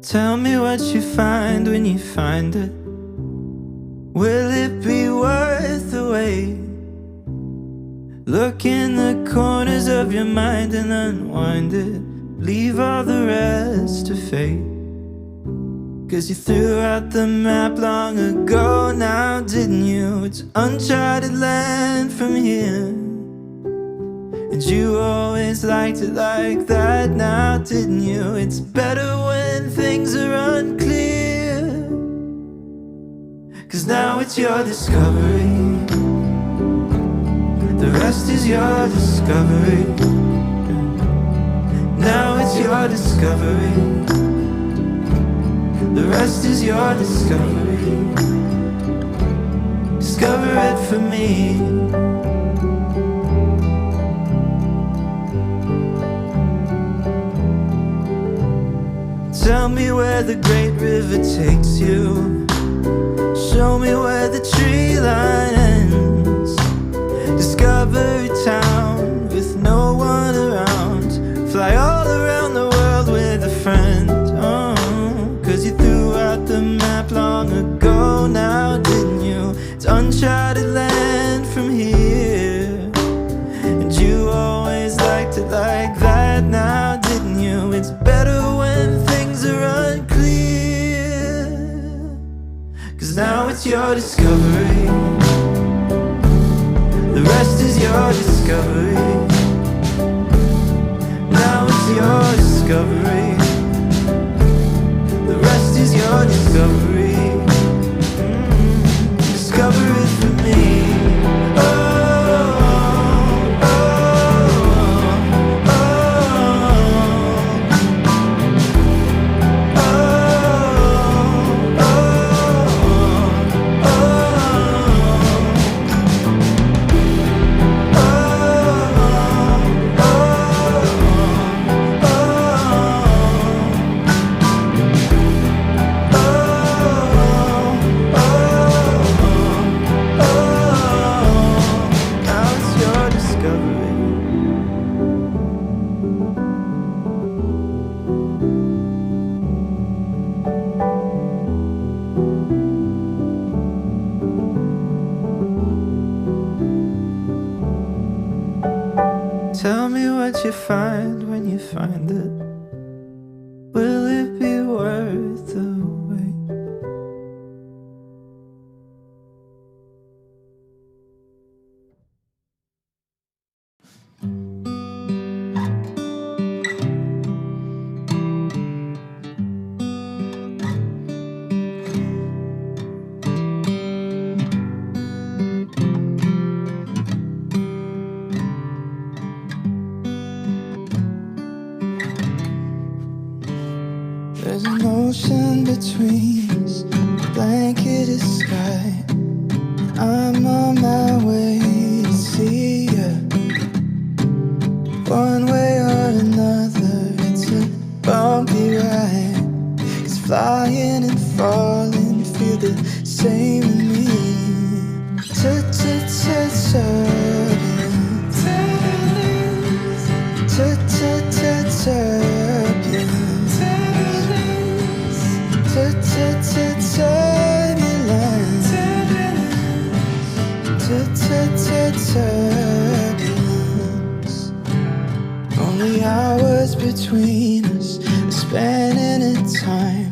Tell me what you find when you find it. Will it be worth the wait? Look in the corners of your mind and unwind it. Leave all the rest to fate. 'Cause you threw out the map long ago now, didn't you? It's uncharted land from here. And you always liked it like that now, didn't you? It's better when things are unclear. 'Cause now it's your discovery. The rest is your discovery. Now it's your discovery. The rest is your discovery. Discover it for me. Tell me where the great river takes you. Show me where the tree line ends. Discover a town with no one around. Fly all around the world with a friend. Oh, 'cause you threw out the map long ago now, didn't you? It's uncharted land from here. And you always liked it like that now, didn't you? It's better when things are unclear. 'Cause now it's your discovery. The rest is your discovery. Now it's your discovery. The rest is your discovery. Discover it for me. Tell me what you find when you find it. Will it be worth the wait? There's an ocean between us, a blanketed sky. I'm on my way to see you. One way or another, it's a bumpy ride. 'Cause flying and falling feel the same in me. Turbulence. Only hours between us, spanning in time.